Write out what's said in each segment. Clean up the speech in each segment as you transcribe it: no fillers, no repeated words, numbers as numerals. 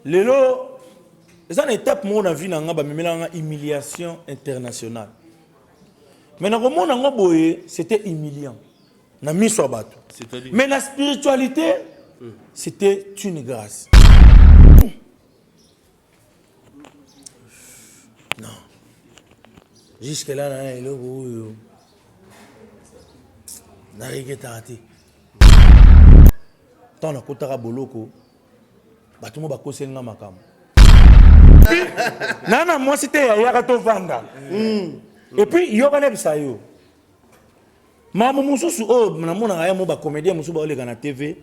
Lelo, c'est une étape où on a vu une humiliation internationale. Mais dans le monde, c'était humiliant. Mais la spiritualité, c'était une grâce. Non. Jusque-là, il y a tant na boloko batumo bakoseli nga makamo nana moi c'était ya to vanda et puis yo kana bisayo mamu mususu na mona ya mo ba comédien mususu ba olega na TV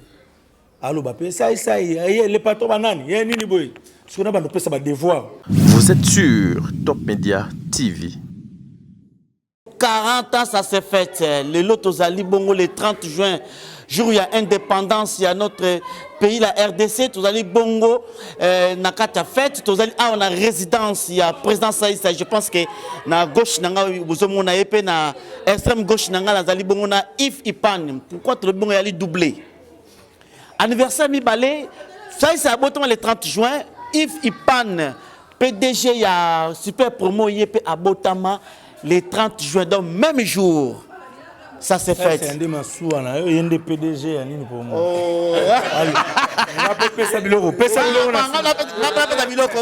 allo ba pe sai le pato banani ye nini boy sona ba no pesa ba devoir. Vous êtes sur Top Media TV. 40 ans ça s'est fait le loto ali bongo le 30 juin. Jour où il y a indépendance, il y a notre pays, la RDC, tous allez bongo, nakata fête, tous allez on a résidence, il y a président Saïssa, je pense que na gauche nanga vous avez na épée na extrême gauche nanga la zali bongo na if ipan. Pourquoi tout le bongo yali doublé? Anniversaire mi balé, Saïssa abotement le 30 juin, if ipan PDG il y a super promo yépé abotama le 30 juin donc même jour. Ça s'est fait. C'est un de ma soua, il y a un PDG à Nini pour moi. Oh, on a fait ça biloko. Pesa biloko na. On a fait biloko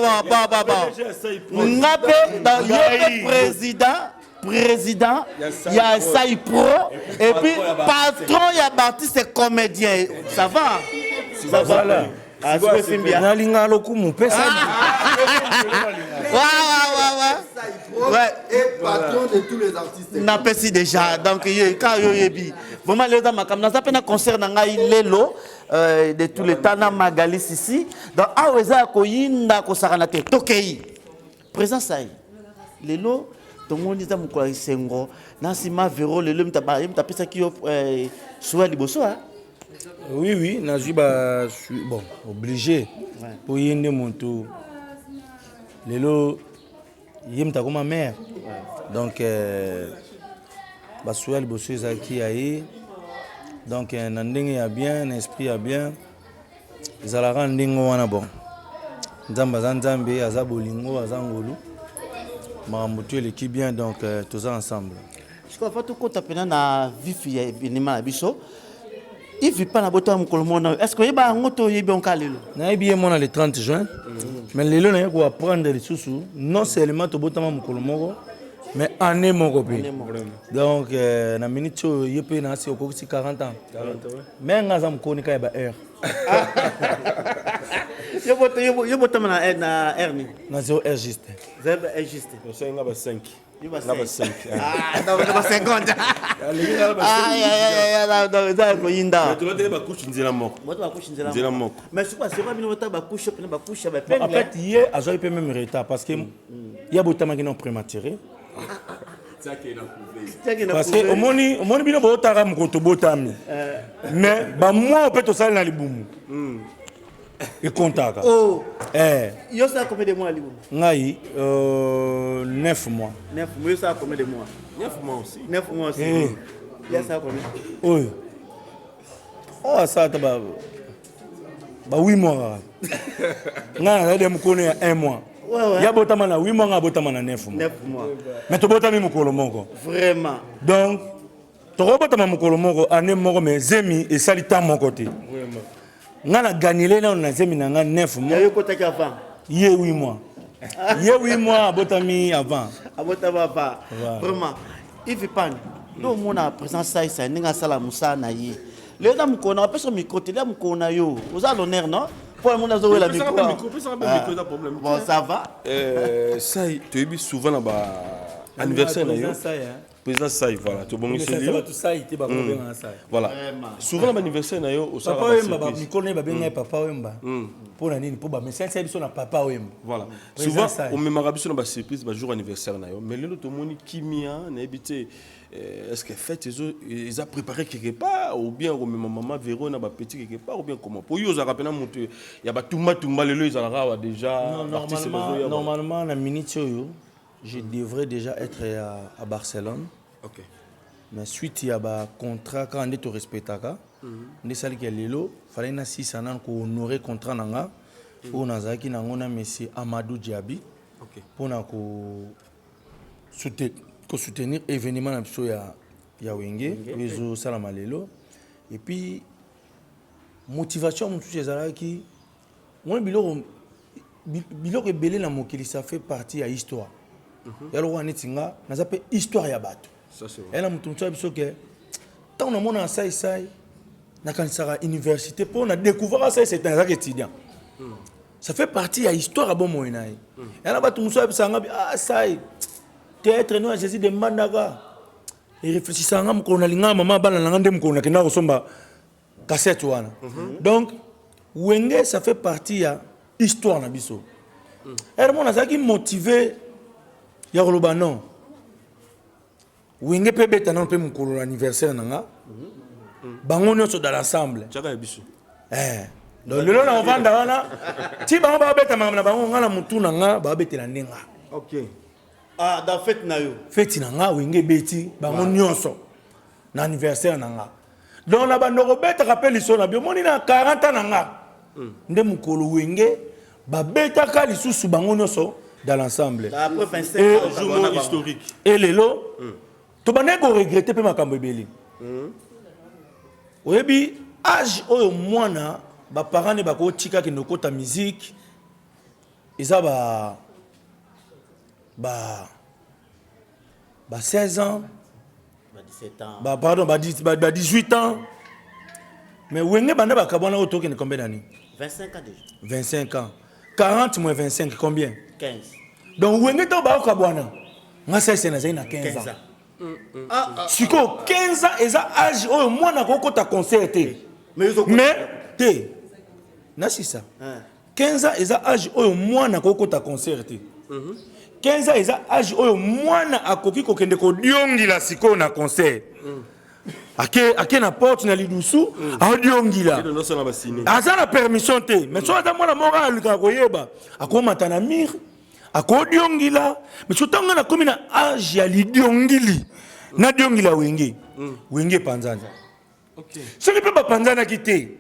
on a président, il y a Saï Pro et puis patron il y a Baptiste comédien. Ça va? Ça va là. Ah, c'est bien. Na linga lokumu pesa. Ouais. Et patron de tous les artistes. N'a pas si déjà. Donc, quand il vraiment, les gens, comme nous avons un concert dans Lelo, de tous les temps, dans Magalis ici. Donc, à Oueza, Koyinda, Kosaranate, Tokei. Présent, ça y est. Lelo, tout le monde dit que c'est un gros. Nassima, Véro, Lelo, tu as fait ça qui est sur les bossos. Oui, je suis bon, obligé. Pour y aller, mon tour. Lelo. Yem ta comme mère donc ba souel bosso zaki ayi donc na ndenge ya bien esprit ya bien ezalaka ndingo wana bon nzamba za nzambe aza bolingo aza ngolu makambo tu l'équipe bien donc tous ensemble je crois pas tout compte pena na vif ya événement biso il vit pas na boto mukolo mona est-ce que yeba ngoto yebi on kalelo na yebi mona le 30 juin mais lelo na ko apprendre les sous non seulement to botama mukolo moko mais année moko pe donc na minute yepe na si okokisi 40 ans mais ngaza mukoni ka ba heure yo botama na heure ni na 0 heure juste 0 heure juste ça nga ba 5 Ah, non, mais pas 50. Mais c'est pas en fait, hier, il y a même retard parce qu'il y a beaucoup de gens qui sont prématurés. Parce que au moins, il y a beaucoup de gens mais moi, on peut tout ça dans les boum. Et contact. Oh. Yo ça combien de mois libre? Ngai 9 mois. 9 mois ça combien de mois? 9 mois aussi. 9 mois aussi. Ya ça combien? Oui. Oh ça ta ba 8 mois. Nga na dem connait 1 mois. Ouais. Ya botama na 8 mois nga botama na 9 mois. 9 mois. Mais to botami mukolo moko. Vraiment. Donc to botama mukolo moko année moko mais zemi et salita mon côté. Vraiment. Nga gagné là on a zemi na 9 mois. Yo kota avant. Yé 8 mois. Yé 8 mois botami avant. Abotama pas. Vraiment. Il veut pas. Donc mon a présence ça ça ninga sala musa na yi. Les dames qu'on a pas sur micro télé qu'on a yo. Vous avez l'honneur non? Pour le monde a joué la micro. Bon ça va. Ça tu es souvent là bas anniversaire là yo. Président Saï, voilà. Tu bon ici. Voilà. Souvent l'anniversaire na yo au Papa Wemba, mi connais ba benga Papa Wemba. Pour nani pour ba mais c'est ça na Papa Wemba. Voilà. Souvent on me marabiso na ba surprise ba jour anniversaire na yo. Mais le to moni kimia na habité est-ce que fête ils a préparé quelque part ou bien maman Véro na ba petit quelque part ou bien comment. Pour yo za rapena monte il y a ba tumba le ils a déjà normalement na minute yo je devrais déjà être à Barcelone. OK. Mais suite il y a un contrat quand on est respecté ka. On est sali que lelo fallait na 6 ans ko honorer contrat nanga oyo nazalaki nango na monsieur Amadou Diaby mpona soutenir événement na biso ya wenge oyo ezosalama lelo. Et puis motivation mosusu ezalaki moni biloko ebele na mokili, ça fait partie ya histoire ya loko neti nga naza mpe histoire ya bato ela moto mosusu ya biso ke ntango namona asai nakanisaka université mpo na découvrir asai c'est un étudiant. Ça fait partie ya histoire ya bomoi na ye ela bato mosusu ya biso anga asai théâtre no ya Jésus de Mbandaka réfléchissanga mokolo nalinga mama bana nanga nde mokolo nakenda kosomba cassette wana. Donc wenge ça fait partie ya histoire na biso. Elle m'a dit motivé ya koloba non. Wenge pe beta non pe mokolo anniversaire nanga. Bango nyonso dans l'ensemble. Chaka biso. Donc lelo na vanda wana ti bango ba beta na bango ngala mutu nanga ba betela ndenga. OK. Ah, dans fête na yo. Fête nanga wenge beti bango nyonso na anniversaire nanga. Donc na bando beta rappel so na bio moni na 40 ans nanga. Nde mokolo wenge ba beta ka lisusu bango nyonso dans l'ensemble. Après 25 jour historique. Et lelo to bané ko regretter pe makambo ebeli. Oyebi âge oyo mwana ba parents ne bako tika ki nokota musique eza ba 16 ans, ba 17 ans. Pardon, 18 ans. Mais wenge banda bakabona otoke ne combien d'années? 25 ans déjà. 25 ans. 40 moins 25 combien? 15. Donc wenge to ba kabwana. Nga c'est na 15 ans. Siko 15 ans eza âge oyo mwana kokota concert te. Mais te. Na si ça. 15 ans eza âge oyo mwana kokota concert te. 15 ans eza âge oyo mwana akoki kokende ko diongila siko na concert. Ake na porte na lidusu audiongila. Asa na permission te. Mais so ata mwana moko alika koyeba akomata na mir akodiongila. Mais so tanga na komi na âge ya lidiongili. Na diongila wenge. Wenge panzana. OK. Ce qui peut pas panzana kité.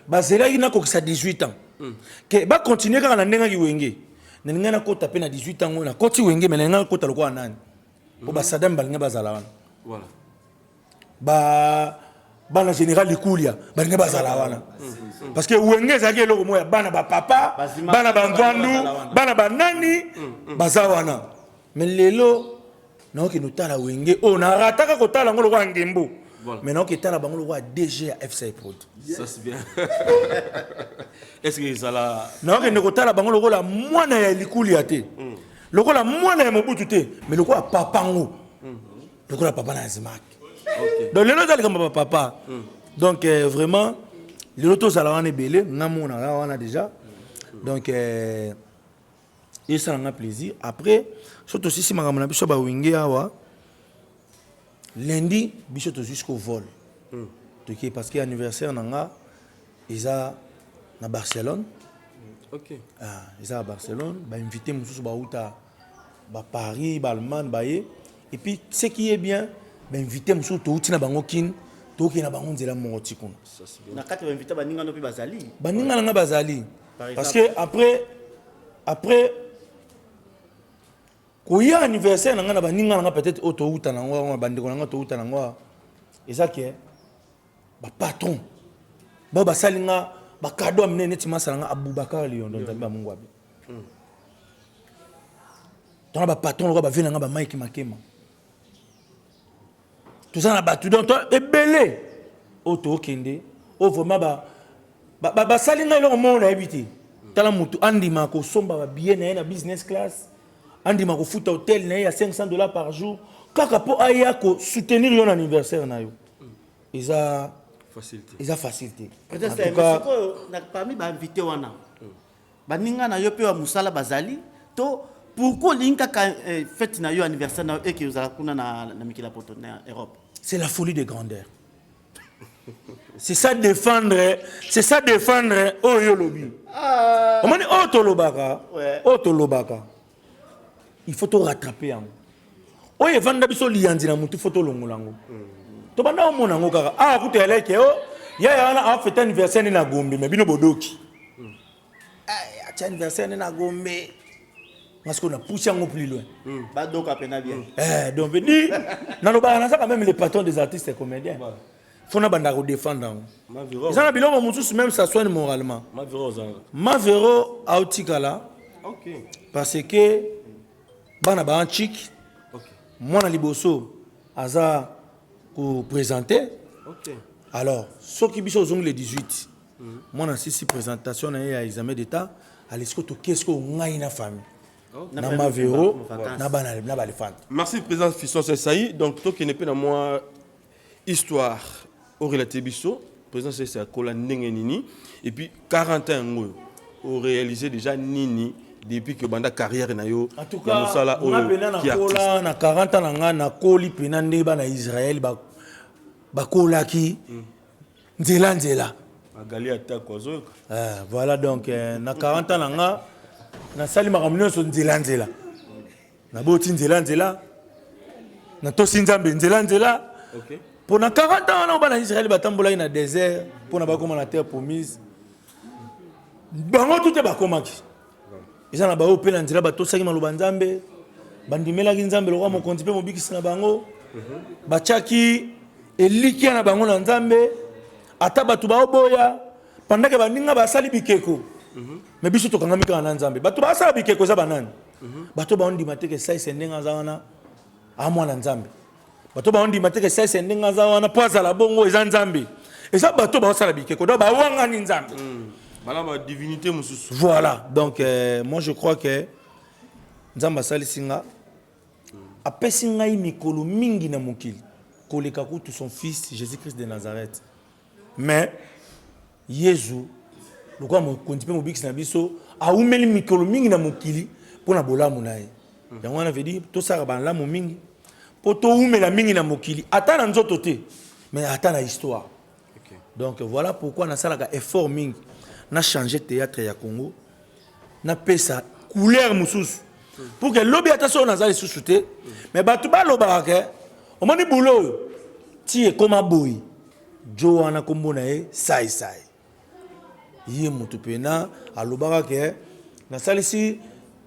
Bazela ina kokisa 18 ans. Que ba continuer kaka na ndenga ki wenge. Na ngana kota pe na 18 ans na koti wenge mais na ngana kota lokwa nani. Po ba sadam balinga bazala wana. Voilà. Bana général Likulia balinga bazala wana. Parce que wenge zaki eloko moya bana ba papa, bana ba ngwandu, bana ba nani bazawana. Mais lelo non ki notala wenge on a rataka kotala ngolo kwa ngembo. Maintenant que tala bango lokwa DG à FC Prod. Ça c'est bien. Est-ce que ça la non que nekotala bango lokwa mwana ya Likulia te. Lokwa mwana ya Mobutu te, mais lokwa papa ngo. Lokwa papa na Zimak. OK. Donc les autres comme papa. Donc vraiment les autres ça la wana belé, ngamo na wana déjà. Donc et ça a plaisir. Après surtout si makambo na biso ba wenge awa lundi biso jusqu'au vol. Donc parce que anniversaire nanga isa na Barcelone. OK. Isa à Barcelone, ba invité mususu ba uta ba Paris, ba Allemagne ba ye. Et puis ce qui est bien, ba invité mususu to uti na bango kin, to ki na bango nzela mo tikuna. Na kati ba invité baninga no pi bazali. Baninga nanga bazali. Parce que après ko ya anniversaire nanga na baninga nanga peut-être auto uta nango bandeko nanga to uta nango ezaki ba patron ba salinga ba cadeau amene neti masala Abubakar Lion donc ba mungu abi tona ba patron lo ba vina nga ba Mike Makema tout ça na ba tout donc ebele auto kende o vraiment ba salinga lo mo na habité tala mutu andima ko somba ba bien na business class andima ko futa hotel na ya $500 par jour kaka po aya ko soutenir yon anniversaire na yo isa facilité isa facilité peut-être que na parmi ba invité wana baninga na yo pe wa musala bazali to pourquoi linka fête na yo anniversaire na et que vous kuna na mikila poto na Europe. C'est la folie de grandeur. C'est ça défendre oyo lobi omoni otolobaka il faut te rattraper yango oyo evanda biso liyanzi na mutu faut longolango to banda omona ngo kaka kutela ke ya wana a fête anniversaire na Gombe mais bino bodoki atia anniversaire na Gombe. Parce qu'on a poussé un peu plus loin. Donc, à peine bien. Donc, on dit, quand même les patrons des artistes et comédiens. Il faut nous défendre. Ils ont bilan, même ça soigne moralement. Mavero a Autikala. Parce que, bana ba un chic. Moi, na liboso, aza pour présenter. Alors, ceux qui sont le 18, moi, na 6 présentations, na examen d'état, à l'escoto, qu'est-ce qu'on a une famille? Na Mavero, na balefant. Merci, président Fisson Saï. Donc, toi qui n'es pas dans moi, histoire, au relaté bisso, président c'est à Kola Nini, et puis 40 ans, au réalisé déjà Nini, depuis que banda carrière na yo. En tout cas, on a Kola, na 40 ans, na Koli, Penande, na Israël, ba Kola qui, Nzela. Voilà donc, na 40 ans, na sali makamino so nzela na boti nzela na tosi nzambe nzela pour na 40 ans na bana Israël batambola na désert pour na bakoma na terre promise bango tout bakomaki ils na ba opela nzela batosaki maloba nzambe bandimela ki nzambe lokwa mokonzi pe mobikisi na bango bachaki eliki na bango na nzambe ata batu ba oboya pendant que baninga basali bikeko. Mais biso to kangami kana nzambe bato ba sa bikeko za banani bato ba ondi mateke sai sendenga za wana amwa na nzambe bato ba ondi mateke sai sendenga za wana poza la bongo eza nzambe eza bato ba sala bikeko do ba wanga ni nzambe voilà ma divinité mususu. Voilà donc moi je crois que nzamba sali singa apesi ngai mikolo mingi na mokili koleka kutu son fils Jésus-Christ de Nazareth mais Yesu lokwa mokonzi pe mobikisi na biso aumeli mikolo mingi na mokili pona bolamu na ye yango wana veut dire tosaka balamu mingi po toumela mingi na mokili ata na nzoto te mais ata na histoire. Donc voilà pourquoi nasalaka effort mingi na changer théâtre ya Congo na pesa couleur mususu pour que lobi ata so nazali susu te mais batu balobaka ke omoni bulo ti e koma boy jo wana kombo na ye sai yé mutu pena alobaka ke na salisi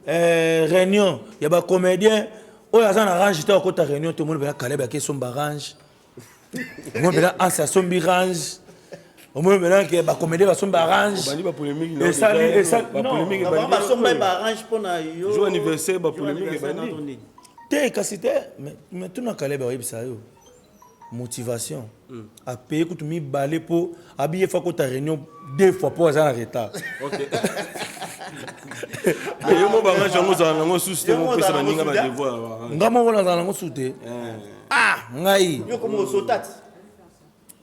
réunion ya ba comédien o ya zana range ta ko ta réunion to monde bela kaleba ke somba range mo bela ansa sombi range o mo bela ke ba comédien ba somba range bani ba polémique et ça ba polémique ba somba ba range pona yo jour anniversaire ba polémique bani te kasite mais tout na kaleba wa ibisa yo motivation à payer que tu m'y balais pour habiller fois que ta réunion 2 fois pour avoir un retard. OK. Mais yo mo ba range ngo za ngo susite mo pesa ba ninga ba devoir. Ngamo wala za ngo sute. Ngai. Yo comme sotati.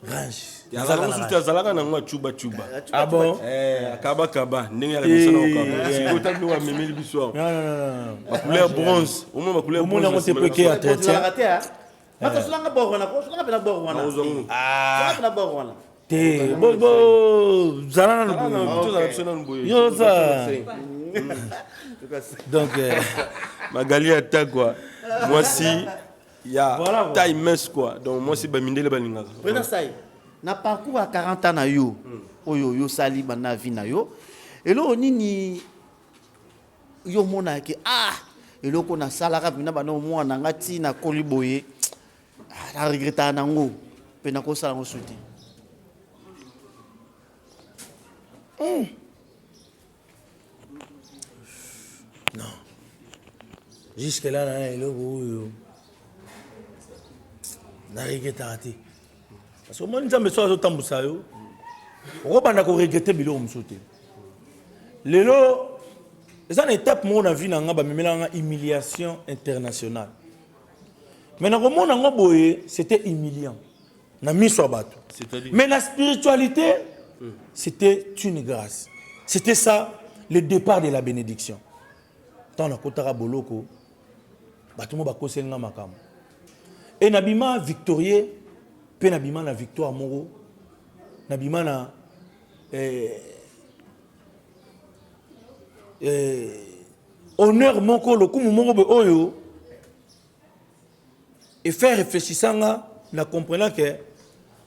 Range. Ya za ngo susite zalaka na ngo chuba. Ah bon? Kaba ndenge ya misana okaba. Siko tabi wa memeli biso. Non. Ba couleur bronze. Au moins ba couleur bronze. Au moins on te peut que entretien. Mata sulanga borwana ko sulanga pena borwana sulanga pena borwana te bo zalana no yo ça donc Magali attaque quoi moi si ya taille mince quoi donc moi si ba mindele ba linga pena sai na parcours à 40 ans na yo oyo sali bana vie na yo elo nini yo mona ke eloko na salaka bina bana mwana ngati na koliboye la regretta nango pena ko sala ngo souti non jusque là na eloko yo na regretta te parce que moi nzambe so azo tambusa yo o bana ko regretter bilo msote lelo c'est une étape mo na vie na nga ba memela nga humiliation internationale. Mais dans le monde, c'était humiliant. Mais la spiritualité, c'était une grâce. C'était ça, le départ de la bénédiction. Tant on a kotara boloko, batumo bakose nga makam. Et nabima victorieux, pe nabima na victoire moro, nabima na honneur moko lokumu moko be oyo. Et faire réfléchir ça, na comprenant que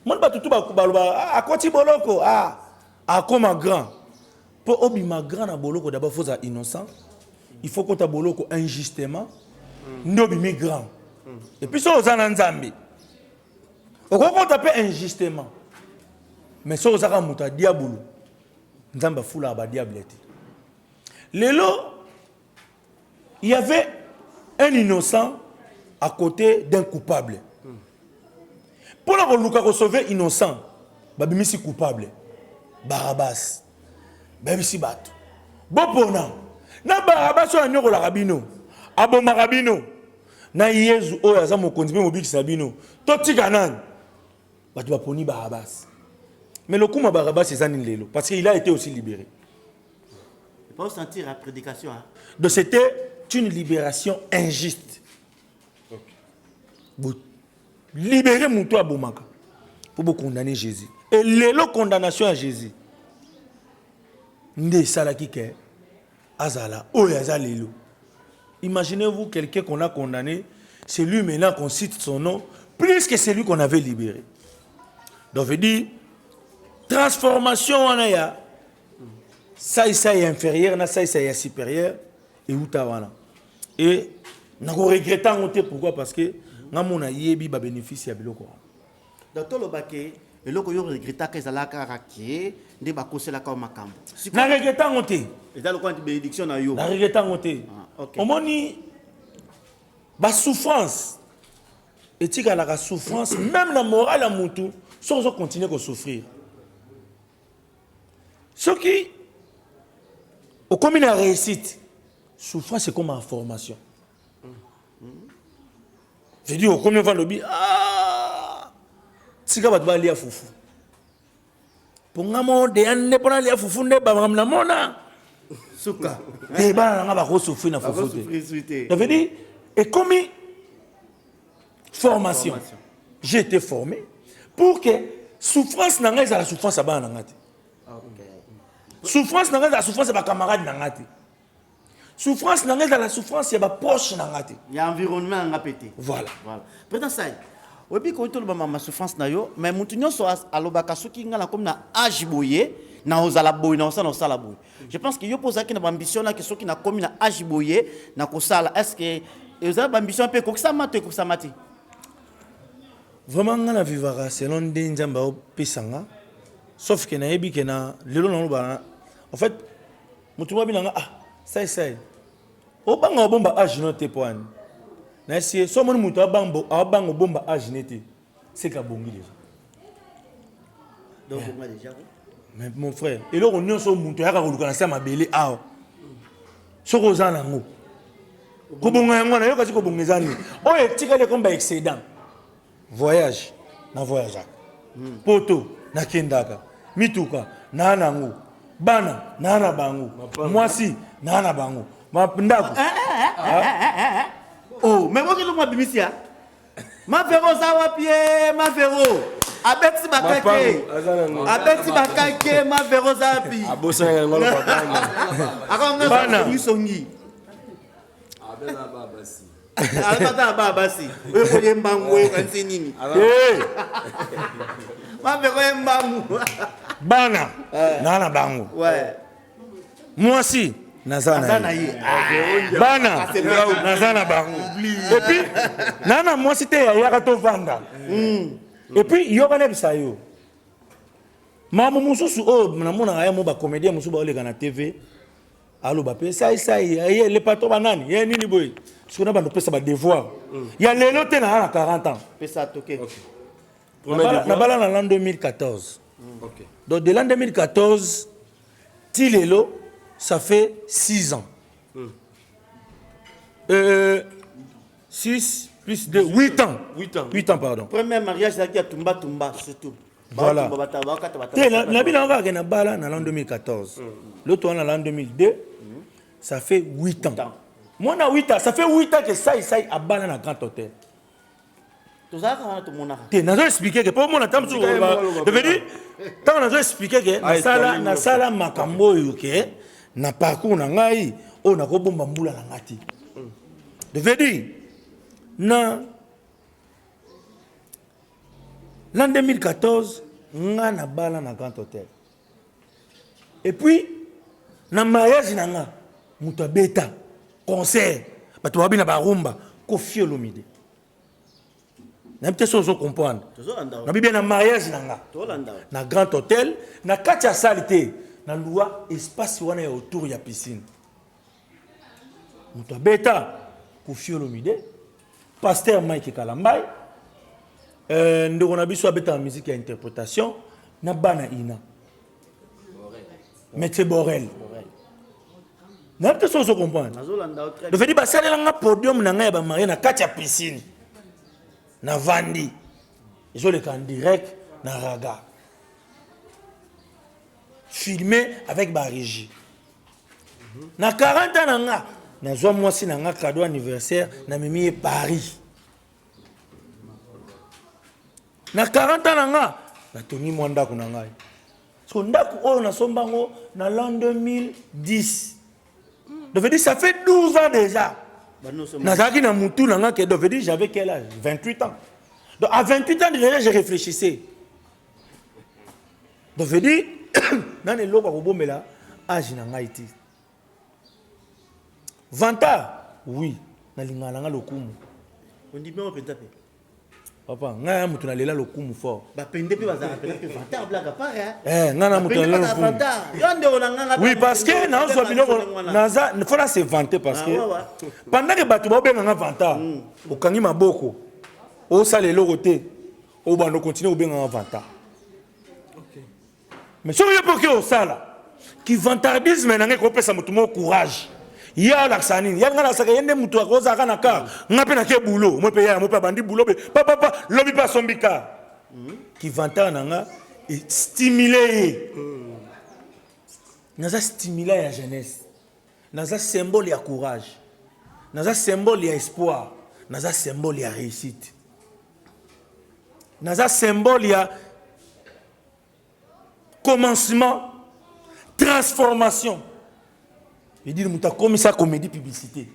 moi, je ne sais pas à quoi tu boloko, à comme un grand. Pour obima grand na boloko d'abord faut être innocent. Il faut qu'on ta boloko injustement. N'obimi grand. Et puis ça aux ananzambi. Au qu'on tape injustement. Mais ça aux aramuta diabolo. Nzamba fula ba diablete. Lelo il y avait un innocent à côté d'un coupable. Pour la Luka sauver innocent, babimisi coupable. Barabbas. Babimisi batu. Bopona. Na Barabbas o anyoko la rabino. Abo marabino. Na Yezu o yaza mokonzi pe mobiki sabino. Totika nan. Batu baponi Barabbas. Mais le coup Barabbas c'est Zanin Lelo parce qu'il a été aussi libéré. Il faut sentir la prédication. Hein? Donc c'était une libération injuste. Okay. Libérer mon toit Bomaka pour condamner Jésus. Et l'élo condamnation à Jésus. Nde salaki ke azala oyaza lelo. Imaginez-vous quelqu'un qu'on a condamné, c'est lui maintenant qu'on cite son nom plus que celui qu'on avait libéré. Donc veut dire transformation en aya. Ça est inférieur, ça est supérieur et utawana. Et nous regrettons pourquoi parce que nous avons yebi ba bénéfice à biloko. Docteur Lobake, et loko yo regretta que zalaka rakie, nde ba kosela ka makambo. Na regrettons oté. Et dans le coin de bénédiction na yo. Na regrettons oté. OK. Omoni ba souffrance. Et tika la souffrance même la morale à mutu, sans continuer à souffrir. Ce qui au comme la réussite, souffrance c'est comme information. Je dis au combien va le bi ah tika bat ba lia fufu. Pour ngamo de ande pona lia fufu ne ba ngamna mona. Souka. Et ba nga ba ko souffrir na fufu. Ça veut dire et comme formation. J'ai été formé pour que souffrance n'a la souffrance à ba ngati. Souffrance n'a la souffrance à ba camarade ngati. Souffrance n'a la souffrance à ba poche ngati. Il y a environnement nga pété. Voilà. Voilà. Président Sai. Obi ko to ma souffrance na yo, mais mutu nyonso alobaka soki ngala comme na âge boyé, na ozala boy na osala boy. Je pense que yo posa ki na ambition na que soki na komi na âge boyé na kosala est-ce que ozala ambition pe ko ça mate ko ça mate. Vraiment ngala vivara selon des nzamba o pesanga. Sauf que na yebi que na lelo na lobana. En fait, mutu ba binanga ah, ça. O banga bomba âge no te poani. Na si so mon mutu abango bomba âge nete. C'est ka bongi déjà. Donc moi déjà. Mais mon frère, et là on est sur mutu ya ka koluka na sama belé a. So ko zana ngo. Ko bonga ngwana yo ka ko bongezani. O etika le komba excédent. Voyage na voyage. Poto na kendaka. Mituka na nango. Bana na na bango. Mwasi na na bango. Mapndako. Oh, mais moi qui l'ai bimisia. Ma véro zawa pied, ma véro. Abeti bakake. Abeti bakake, ma véro zapi. Abosa ngolo papa. Akon ngana bisongi. Abela babasi. Alata babasi. We ko yembangu we kansi nini? Ma véro yembangu. Bana nana bango. Ouais. Mwasi nazana yi. Bana nazana bango. Et puis nana mwasi te ya ka to vanda. Et puis yo bana bisayo. Mamu mususu o na mona ya mo ba comédien mususu ba ole kana TV. Allo ba pe sai le pato banani. Ye nini boy. Sona ba no pesa ba devoir. Ya lelo te na 40 ans. Pesa toke. Na bala na l'an 2014. OK. Donc de l'an 2014 Tilelo ça fait 6 ans. 6 plus 2, 8 ans. 8 ans, pardon. Premier mariage, c'est à Tumba, surtout. Voilà. La ville en va à Bala en l'an 2014. L'autre en l'an 2002, ça fait 8 ans. Moi, on a 8 ans. Ça fait 8 ans que ça a Bala dans un grand hôtel. Tout ça, quand tout le monde a. Tu as expliqué que pour moi, on a expliqué que na sala makambo yuke na parcours na ngai on a robomba mbula na ngati. De veut dire na l'an 2014 nga na bala na grand hôtel. Et puis na mariage nanga muta beta concert bato babina barumba Koffi Olomide na peut-être so comprendre na bien na mariage nanga na grand hôtel na katia salité na loi espace wana ya autour ya piscine muta beta Koffi Olomide pasteur Mike Kalambai ndeko na biso abeta musique ya interprétation na bana ina Maître Borel na peut-être so comprendre de fait ba salela nga podium na nga ya ba marié na katia piscine na vandi ils le en direct na raga filmé avec ba régie na 40 ans nanga na zo mwasi nanga cadeau anniversaire na mimi Paris na 40 ans nanga na toni mwanda kuna ngai so ndaku oyo na sombango na l'an 2010 de fait ça fait 12 ans déjà. Nazaki na mutu nanga ke de dire j'avais quel âge 28 ans. Donc à 28 ans déjà je réfléchissais. De dire nane loko ko bomela âge nanga iti. 20 ans oui na lingala nga lokumu. On dit bien on peut taper. Papa nga mutu na lela lokumu fort. Ba pende pe bazaka pe 20 ans blaga pas nga na mutu na lela lokumu. Oui parce que na zo biloko naza il faut la se vanter parce que pendant que batu ba benga 20 ans okangi maboko o sale lokote o bando continuer o benga 20 ans. OK. Mais so yo pour que o sala qui vantardisme na ngeko pesa mutu mo courage. Ya laksani ya ngana saka yende mutu akoza kana ka ngape na ke boulot mo pe ya mo pa bandi boulot papa lobi pa sombika qui vantard nanga et stimuler naza stimuler la jeunesse naza symbole ya courage naza symbole ya espoir naza symbole ya réussite naza symbole ya commencement transformation. Il dit muta comme ça comédie publicité.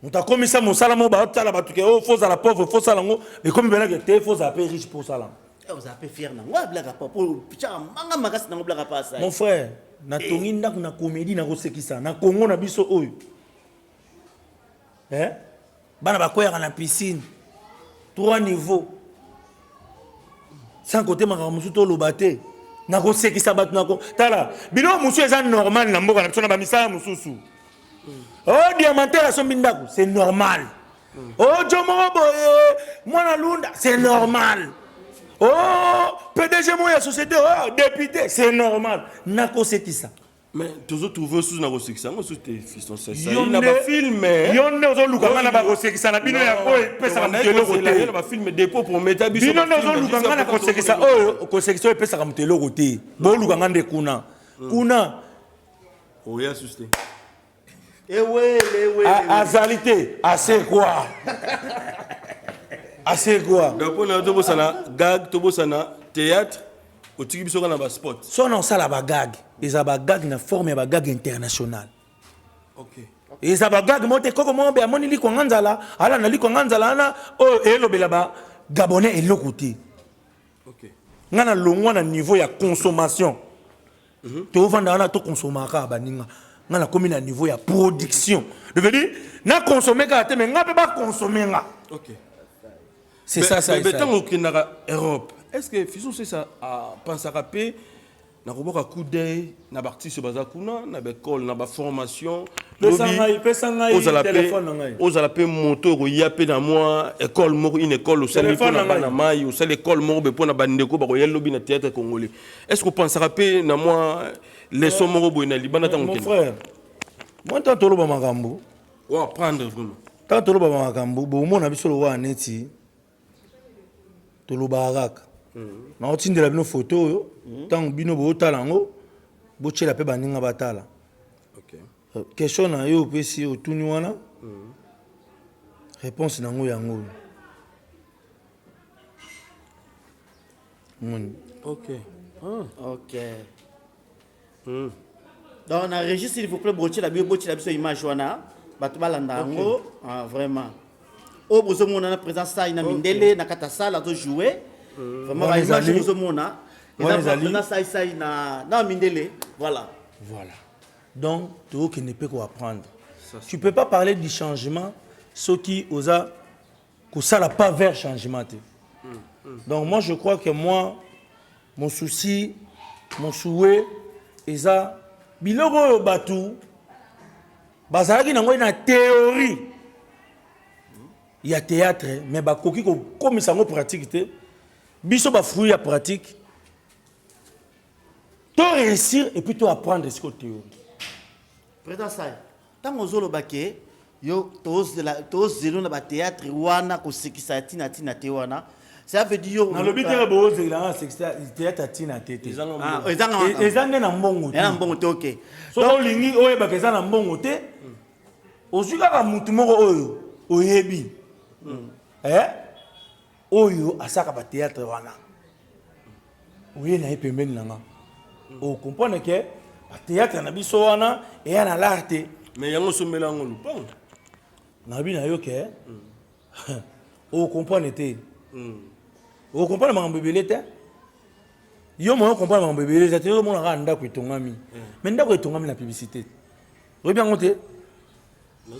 Muta comme ça mon salamo ba tala ba tuke oh faut à la pauvre faut ça lango et comme ben là que faut appeler riche pour ça là. Vous appelez fier na wa blaga pas pour picha manga magas na blaga pas ça. Mon frère, na tongi ndak na comédie na kosekisa na Congo na biso oyo. Bana ba koya na piscine. 3 niveaux. Sans côté makamusu to lobate. Na kosekisa batu na ko tala bino musu eza normal na mboka na biso na ba misala mususu oh diamantaire so mbindako c'est normal oh jomo boye mwana lunda c'est normal oh PDG moya société oh député c'est normal na kosekisa mais toujours trouver sous na kosekisa ngo sous tes fiston c'est ça il na ba film yonne ozo luka na ba kosekisa na bino ya ko pesa ka mutelo kote na ba film dépôt pour mettre biso bino ozo luka na kosekisa oh kosekisa pesa ka mutelo kote bo luka ngande kuna oya susté ewe azalité assez quoi donc on a tobosana gag tobosana théâtre otiki biso na ba sport so non ça la bagag eza bagag na forme ya bagag international. OK eza bagag mote koko mo be amoni liko nganzala ala na liko nganzala na o elobela ba gabonais elokuti. OK ngana longwa na niveau ya consommation to vanda na to consomaka baninga ngana komi na niveau ya production de veut dire na consommer ka te mais ngape ba consommer nga. OK c'est ça mais tant que na Europe est-ce que Fisson c'est ça à penser à paix na koboka coup d'œil na artiste bazakuna na école na ba formation pesangai téléphone ngai ozala pe moto ko yape na moi école moko une école au sali na mai au sali école moko be pona bandeko ba ko yelobi na théâtre congolais est-ce que penser à paix na moi les soms moko boina libana tango mon frère moi tant tolo ba makambo ou apprendre vraiment tant tolo ba makambo bo mona biso lo wa neti tolo ba raka na otindela bino photo oyo tant bino bo talango bo chela pe baninga batala. OK question na yo pesi otuni wana réponse nango yango OK OK donc on a registre s'il vous plaît bochi la biso image wana batu balanda ngo vraiment o bozo mona na présence ça ina mindele na kata sala to jouer vraiment ba image bozo mona na ça na mindele voilà Donc, tu ne peux pas apprendre. Tu ne peux pas parler du changement, ce qui osa, que ça n'a pas vers changement. Donc, moi, je crois que moi, mon souci, mon souhait, et ça, biloko batu, bazalaki nango na théorie. Il y a théâtre, mais bakoki comme ça en pratique, biso ba fruit ya pratique. Tu réussir et puis tu apprendre ce que théorie. Président Sai, tant aux olobake, yo tos zelo na ba théâtre wana ko sekisa tina tewana. Ça veut dire dans le but de beau c'est théâtre tina tete. Ezanga na mbongo. Na mbongo te OK. So lingi oye ba keza na mbongo te. Ozuka ka mutu moko oyo oyebi. Oyo asaka ba théâtre wana. Oye na epembeni nanga. O comprendre que ba théâtre na biso wana et na l'arte. Mais yango somela ngo lupang. Na bi na yo ke. O comprendre te. O comprendre ma mbebele te. Yo mo comprendre ma mbebele te yo mo na nda ko etongami. Mais nda ko etongami na publicité. Obi bien ngote.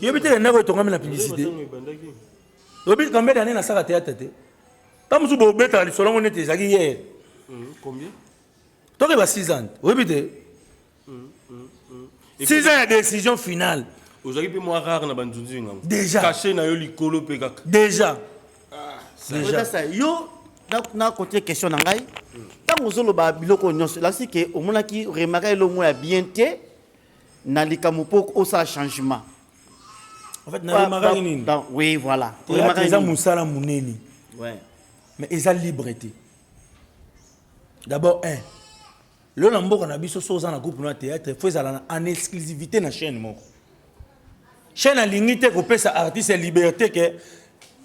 Yo bi te nda ko etongami na publicité. Obi combien d'années na saka théâtre te. Comme vous bo beta li solo ngone te zaki hier. Combien? Toi qui va 6 ans. Obi te. 6 ans de décision finale. Aujourd'hui pe moi rare na bandunzi ngam. Déjà. Caché na yo likolo pe kaka. Déjà. Déjà ça yo na côté question na ngai. Tant ozolo ba biloko nyonso là c'est que au mona ki remarquer le mot bien té na likamupo au ça changement. En fait na remarquer nini? Oui voilà. Remarquer ça musala muneni. Ouais. Mais ils ont liberté. D'abord le nambo qu'on a biso soza na groupe na théâtre faut ça en exclusivité na chaîne moko. Chaîne en limité ko pesa artiste liberté que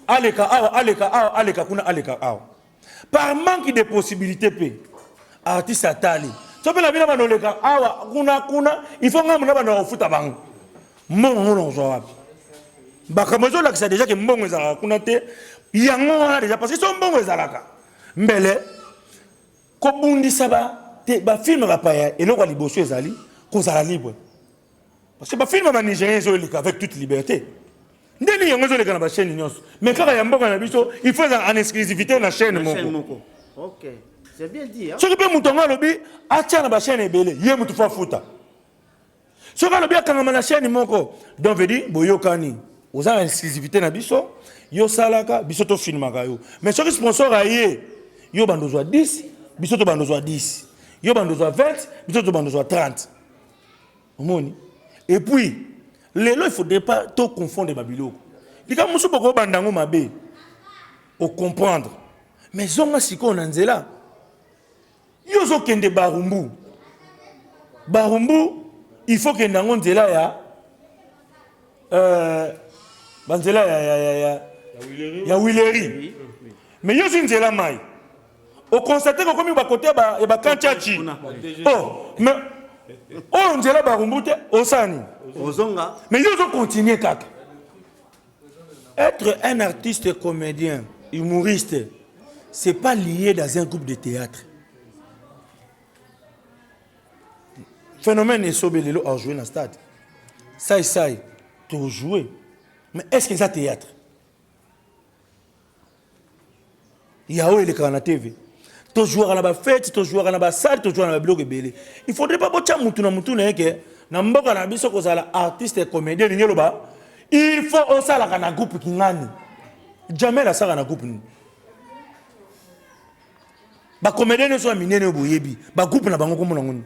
aleka kuna aleka awa. Par manque de possibilités pe artiste atali. So pe la bina banoleka awa kuna il faut ngam na bana ofuta bango. Mbongo no zo wapi. Bakamozo la déjà que mbongo za kuna te yango wana déjà parce que son mbongo ezalaka. Mbele ko bundi saba te ba film ba paya et loko liboso ezali ko sala libre. Parce que ba film ba nigérien zo lika avec toute liberté. Ndeni yango zo lika na ba chaîne nyonso. Mais kaka ya mboka na biso, il faut en exclusivité na chaîne moko. OK. C'est bien dit hein. Ce qui peut mutonga lobi atia na ba chaîne ebele, ye mutu fa futa. Ce que lobi akanga na chaîne moko, donc veut dire boyokani. Aux en exclusivité na biso, yo salaka biso to filmaka yo. Mais ce qui sponsor aye, yo bandozo 10, biso to bandozo 10. Yo bandozo 20, biso to bandozo 30. Omoni. Et puis lelo il faudrait pas tout confondre babiloko. Lika musu boko bandango mabe. Au comprendre. Mais zonga siko na nzela. Yo zo kende barumbu. Barumbu, il faut que nango nzela ya banzela ya Wileri. Mais yo zo nzela mai. Au constater que comme ba côté ba kanchachi. Oh, mais oh nzela barumbu te osani. Ozonga. Mais ils ont continué kaka. Être un artiste comédien, humoriste, c'est pas lié dans un groupe de théâtre. Phénomène est sobelelo à jouer dans le stade. Ça, tu jouer. Mais est-ce que c'est un théâtre? Il y a où il est dans la TV. Tu joues à la fête, tu joues à la salle, tu joues à la bloc belé. Il faudrait pas boire moutou que namboka na biso ko sala artiste comédien ngelo ba il faut osala kana groupe kingani jamais la sala na groupe ni ba comédien so minene boyebi ba groupe na bango ko mona ngoni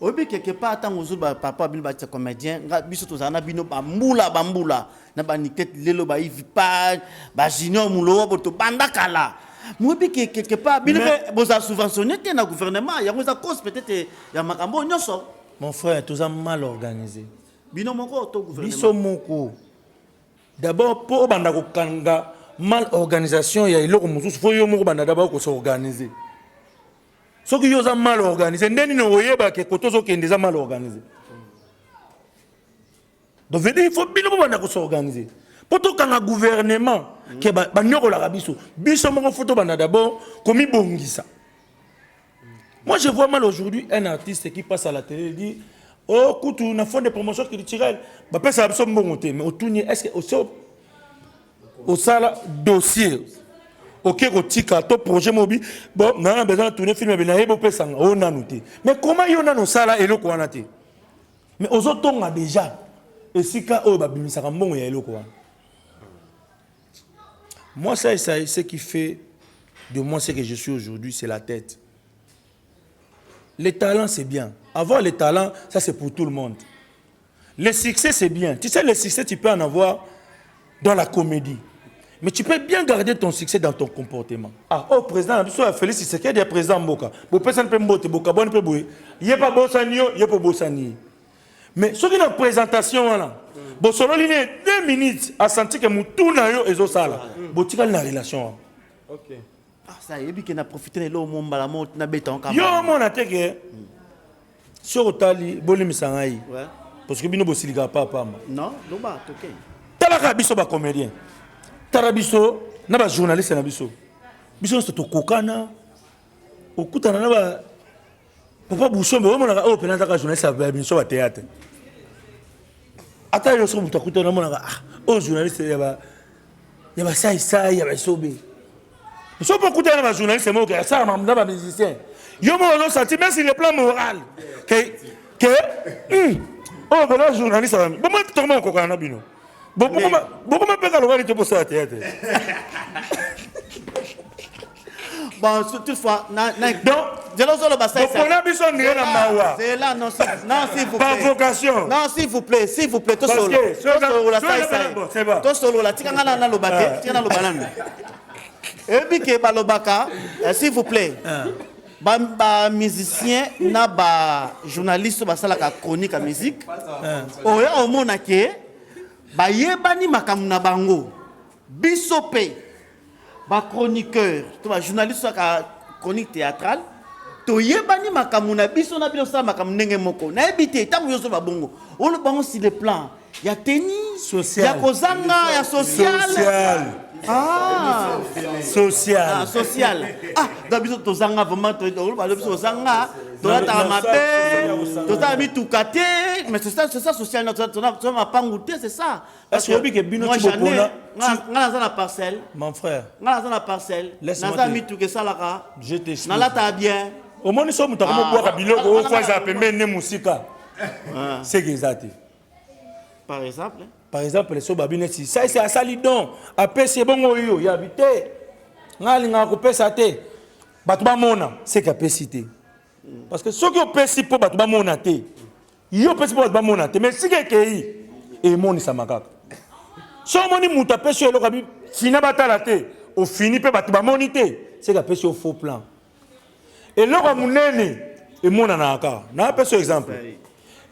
obi quelque part tant ozu ba papa bin ba comédien nga biso to zana bino bambula na ba niket lelo ba ivi pa ba junior mulo bo to banda kala mobi quelque part bino boza subventionné te na gouvernement ya ngoza cause peut-être ya makambo nyoso. Mon frère, tout ça mal organisé. Biso moko. D'abord, pour banda ko kanga mal organisation, il y a iloko mususu faut yo moko banda d'abord ko s'organiser. Ce qui yo mal organisé, ndeni no yeba ke kotozo kende za mal organisé. Donc il faut bino banda ko s'organiser. Pour tout kanga gouvernement ke ba nyoko la biso. Biso moko photo banda d'abord komi bongisa. Moi, je vois mal aujourd'hui un artiste qui passe à la télé et dit au kutu na fond de promotion culturelle ba pesa biso mbongo te mais otuni est-ce que au sala dossier OK kotika to projet mobi bon na besoin de tourner film na yebo pesa o nanu te mais comment yo nanu sala eloko wana te mais ozotonga déjà esika o ba bimisaka mbongo ya eloko wana. Moi ça ce qui fait de moi ce que je suis aujourd'hui, c'est la tête. Les talents, c'est bien. Avoir les talents, ça c'est pour tout le monde. Le succès, c'est bien. Tu sais, le succès, tu peux en avoir dans la comédie. Mais tu peux bien garder ton succès dans ton comportement. Ah, oh, président, Félix Tshisekedi est président Mboka. Bon, personne ne peut mbote, Mboka, bon, ne peut bouer. Il n'y a pas Bossanio, il n'y a pas Bossani. Mais ce qui est dans la présentation, là, bon, selon l'île, 2 minutes, à sentir que tout n'a eu et ça là. Bon, tu as une relation. Ok. Ah, ça y est, bien qu'on a profité de l'eau, mon balamot, n'a béton comme yo, mon attaque, sur Otali, Bolim Sangaï. Ouais. Parce que Bino Bossiliga, papa. Non, non, bah, ok. Talaka biso ba comédien. Tarabiso, na ba journaliste na biso. Biso c'est to kokana. Okutana na ba papa Bousso, mais on a open na journaliste ba biso ba théâtre. Ata yo so muta kutana mona ah, o journaliste ya ba sai ya ba sobe. So pour écouter les journalistes, c'est moi qui ça m'a demandé musicien. Yo moi on senti même sur le plan moral que oh voilà journaliste bon moi tout le monde kokana bino. Beaucoup me pèse à l'oreille pour ça théâtre. Bon toutefois donc je l'ose le bassin. On a besoin de rien à mawa. C'est là non s'il vous plaît. Par vocation. Non s'il vous plaît tout solo. La c'est bon. Tout solo la tika ngana na lobate, tika na lobalanda. Et puis que balobaka s'il vous plaît. Ba musicien na ba journaliste ba sala ka chronique à musique. Oya omona ke ba yebani makamu na bango. Bisope ba chroniqueur, to ba journaliste ka chronique théâtrale. To yebani makamu na biso na biso sa makamu ndenge moko. Na ebité tamu yoso ba bongo. On le bango sur le plan. Ya tennis social. Ya kozanga ya social. Ah, social. Ah, social. Ah, d'habitude, tu zanga vraiment, tu zanga, tu as ma paix, tu as mis tout caté, mais c'est ça social, tu n'as pas goûté, c'est ça. Parce que moi, j'en ai, dans la parcelle. Mon frère. Dans la parcelle. Laisse-moi mis tout que ça là. Je t'explique. Dans la t'as bien. Au moins, nous sommes tous boire à biloko, au fois, ça peut mener musika. C'est exact. Par exemple. Par exemple, les sobabines, ça c'est à Salidon. Après, c'est bon, il y a habité. Il y a coupé sa tête. Batouba Mona, c'est qu'à cité. Parce que ceux qui ont péci pour Batouba Mona, ils ont péci pour Batouba Mona, mais si quelqu'un est, et mon Isamaka. Si on dit que tu as sur le rabi, fini batalate, au fini peut Batouba Monité, c'est qu'à péci au faux plan. Et là, on est et mon anaka. N'a pas ce exemple.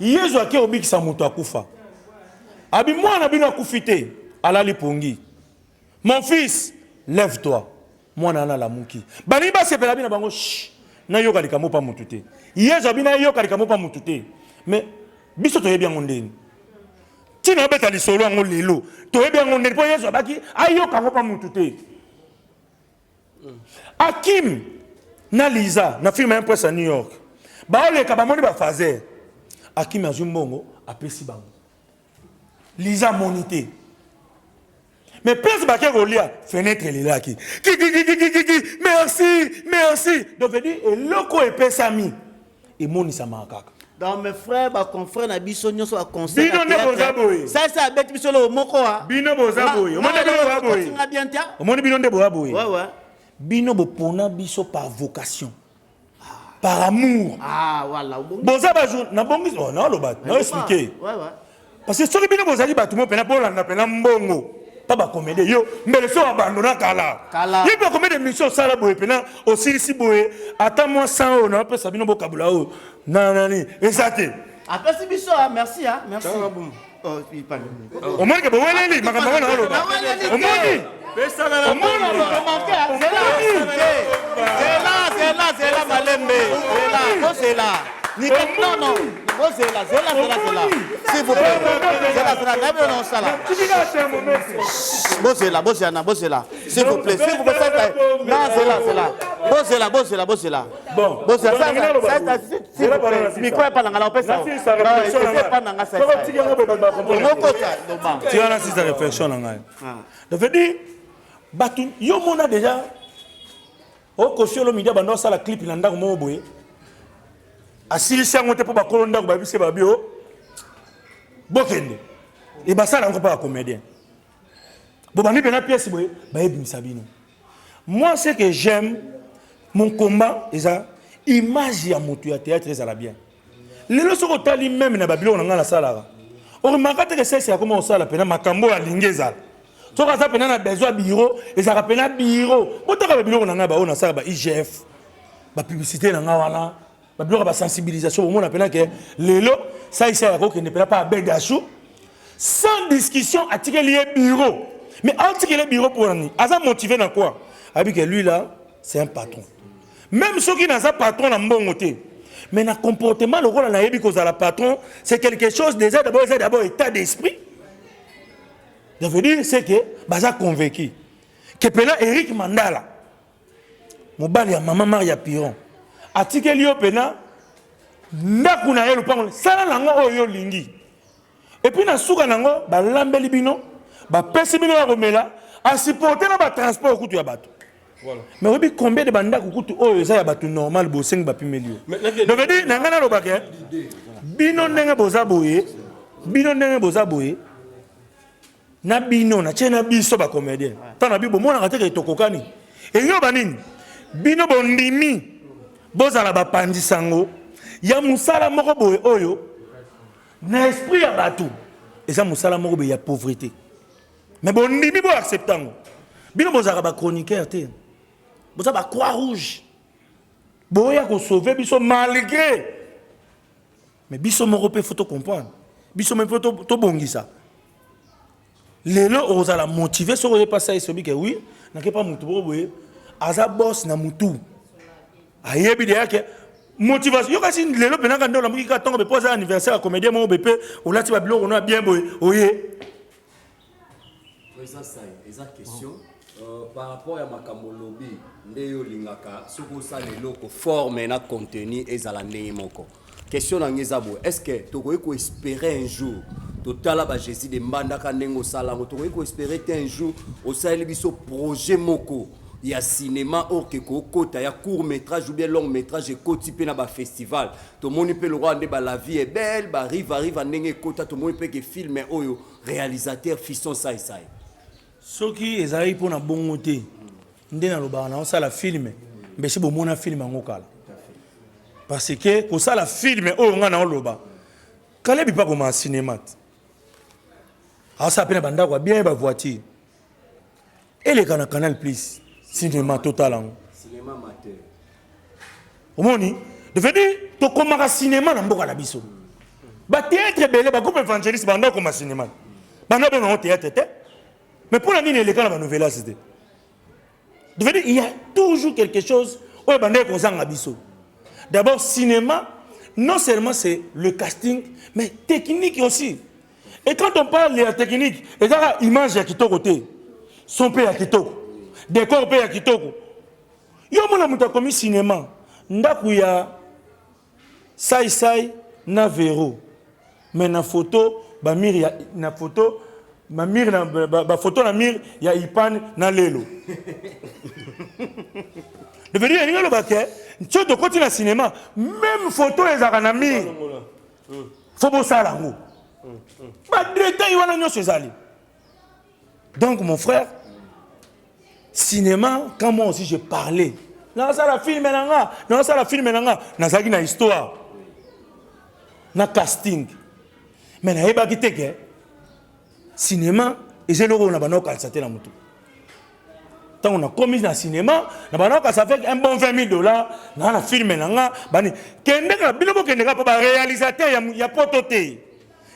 Il y a des gens qui ont dit que ça m'a koufa. Abi moi na bino kufité ala lipongi. Mon fils, lève-toi. Moi na la muki. Bani ba sepela bina bango na yoka likamo pa mutute. Yezo bina yoka likamo pa mutute. Mais biso to yebia ngondeni. Tina beta li solo ngo lelo. To yebia ngondeni po yezo baki ayoka ngo pa mutute. Hakim na Liza na film un presse à New York. Ba ole ka ba moni ba fazer. Hakim azumbongo apesi bango. Lisa monité. Mais place baké rolia fenêtre les là qui. Merci. Donc veut dire et loco et pesami et moni ça manka. Dans mes frères, ma confrère na biso nyoso a conseil. Bino ne bozaboy. Ça bête biso le moko a. Bino bozaboy. O moni bozaboy. O moni bino de bozaboy. Ouais. Bino bopona biso par vocation. Par amour. Ah voilà. Bozaba jour na bongi oh non lobat. Non expliquer. Ouais. Parce que ceux qui viennent aux alliés, tout le monde peut mbongo. Pas ba comédie yo, mais le so abandonna kala. Il peut comédie des missions ça la boé pena aussi si boé. Attends moi 100 euros, non peut sabino vocabulaire. Non. Exact. Après si biso merci. Oh, il parle. Au moins que boé li, makambo na loba. Au moins ni. C'est là, malembe. C'est là. Non, non. C'est là. S'il vous plaît. C'est là. Non, ça là. C'est là. S'il vous plaît. Non, c'est là. C'est là. Bon. Ça. Micro est pas dans la paix. Tu as lancé sa réflexion. Donc, je dis, yo mona déjà, au caution le midi, bando ça la clip il anda comme boy. Assis si on te pas colonda ba bise ba bio. Bokende. Et bah ça là encore pas comédien. Bon bani bena pièce boy, ba ebim sabino. Moi ce que j'aime mon combat eza image ya moto ya théâtre ça la bien. Les leçons au tali même na Babylone na la sala. On remarque que c'est comment on sala pena makambo ya lingeza. So ka pena na besoin bureau et ça pena bureau. Moto ka bureau na ba on sala ba IGF. Ba publicité na wana. Ba bureau ba sensibilisation au monde pena que lelo ça ici ya ko que ne pena pas bedachou. Sans discussion article lié bureau. Mais article bureau pour ni. Asa motivé na quoi? Abi que lui là, c'est un patron. Même ceux qui n'a pas patron na mbongoté. Mais le comportement, le rôle de la patron, c'est quelque chose déjà d'abord état d'esprit. Je veux dire, c'est que Baza convaincu que Pena Eric Mandala, mon bal ya maman Maria Piron, article yo Pena, nakuna yelo pango, sala lango oyo lingi. Et puis na souka nango, ba lambeli bino, ba pesi bino ya romela, a supporter na ba transport kutu ya bato. Voilà. Mais oui, combien de bandes kutu oyo ça ya bato normal bo 5 ba pimelio. Donc veut dire nangana lo bakɛ bino ndenge boza boye na bino na tchena biso ba comédien. Tana bibo mona kateke tokokani. Et yo banini bino bondimi boza la ba pandi sango ya musala moko boye oyo na esprit ya bato. Et ça musala moko boye ya pauvreté. Mais bondimi bo acceptango. Bino boza ba chroniqueur te. Vous avez la Croix-Rouge. Vous avez sauvé biso malgré. Mais biso européen faut comprendre. Biso même faut to bongisa. Les gens ont la motiver sur le passage sur que oui, n'a pas mutu boye. Aza boss na mutu. Ayebi de que motivation. Yo kasi les gens pendant quand la musique attend be poser anniversaire à comédien mon BP ou là tu vas on a bien boye. Oye. Ça question. Par rapport à makambo lobby ndeyo lingaka soko sa lelo ko forme na contenu ezala ndenge moko question na ngeza bo est-ce que tokoyi ko espérer un jour totala ba Jésus de mbandaka ndengo sala ngo tokoyi ko espérer un jour au sala biso projet moko ya cinéma or que ko kota ya court métrage ou bien long métrage et kotipe na ba festival to moni pe le roi nde ba la vie est belle ba arrive ndenge kota to moni pe que film oyo réalisateur fisson sai ceux qui ezali pour na bongoté ndena loba na ça la film mais si bon mona film ngokala parce que ko ça la film o nga na loba kale bi pas comme un cinéma ça pena banda quoi bien ba voiture et les canal plus cinéma total cinéma amateur omoni de fait dire to comme un cinéma na mboka na biso ba théâtre belé ba groupe évangéliste banda comme un cinéma banda ben théâtre. Mais pour la ligne, les cas, la nouvelle c'était. Il y a toujours quelque chose où d'abord, cinéma, non seulement c'est le casting, mais technique aussi. Et quand on parle de la technique, il y a l'image à Kitoko, son père à Kitoko, décor père à Kitoko. Il y a commis cinéma. Il y a Sai na Véro. Mais na photo, na photo. Ma mire na photo na mire ya ipan na lelo. De venir à le baquet, tu de continuer le cinéma, même photo les na mire. Faut beau ça là ngo. Ba détail wana nyo sezali. Donc mon frère, cinéma quand moi aussi je parlais. Na ça la film nanga, na ça la film nanga, na zaki na histoire. Na casting. Mais na eba kiteke cinéma et c'est le rôle na banoko alsaté na mutu. Tant on a commis dans le cinéma, na banoko ça fait un bon $20,000 na na film nanga bani kende ka bilobo kende ka pa réalisateur ya pototé.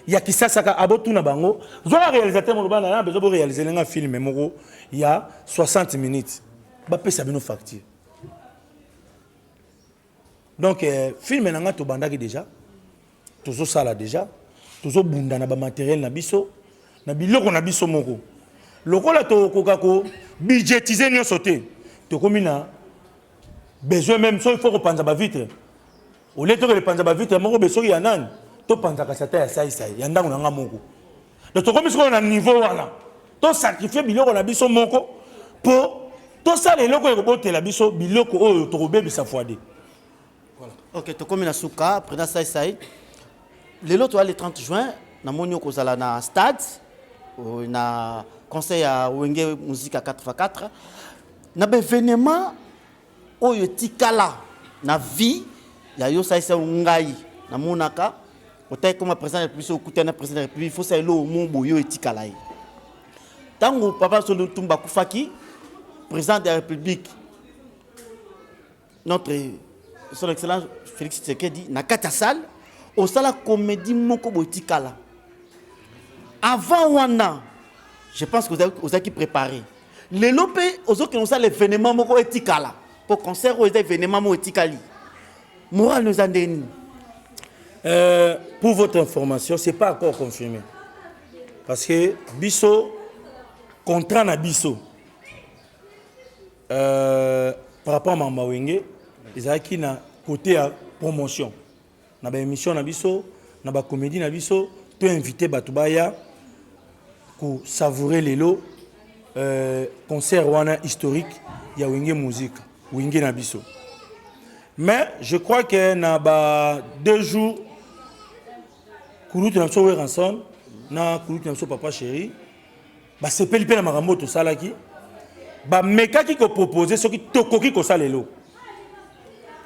Ya kisasa ka abotu na bango, zo réalisateur mo bana na bezo réaliser nga film moko ya 60 minutes. Ba pesa bino facture. Donc film nanga to bandaki déjà tozo sala déjà tozo bunda na ba matériel na biso na biloko na biso moko lokola to kokako budgetiser nyo sauter to komina besoin même so il faut repenser ba vitre au lieu de repenser ba vitre moko besoin ya nani to pensa ka sata ya sai ya ndango nanga moko donc to komisa na niveau wana to sacrifier biloko na biso moko pour to sala eloko ekobotela biso biloko oyo to kobebisa foide. Ok, tu comme na souka, président Saï. Le lot, le 30 juin, na monio kozala na stade, na conseil à Wenge musique à 4x4. Na événement oyo tikala na vie, ya yo Saï ngai na monaka. Otai comme président de la République, okuta na président de la République, il faut ça lo mombo yo tikala. Tango papa Solo Tumba Kufaki, président de la République, notre son excellence Félix Tshisekedi na kata salle au sala comédie moko botikala avant wana je pense que vous avez qui préparé les lopé aux autres qui ont l'événement moko etikala pour concert aux événements mo etikali moral nous andeni pour votre information c'est pas encore confirmé parce que biso contrat na biso par rapport à Mamba Wenge ils ont qui na côté à promotion na ba émission na biso na ba comédie na biso to invité batubaya ko savourer lelo concert wana historique ya Wenge musique Wenge na biso mais je crois que na ba 2 jours kulutu na biso ranson na kulutu na biso papa chéri ba sepeli pe na makambo to salaki ba mekaki ko proposer ce qui tokoki ko salelo.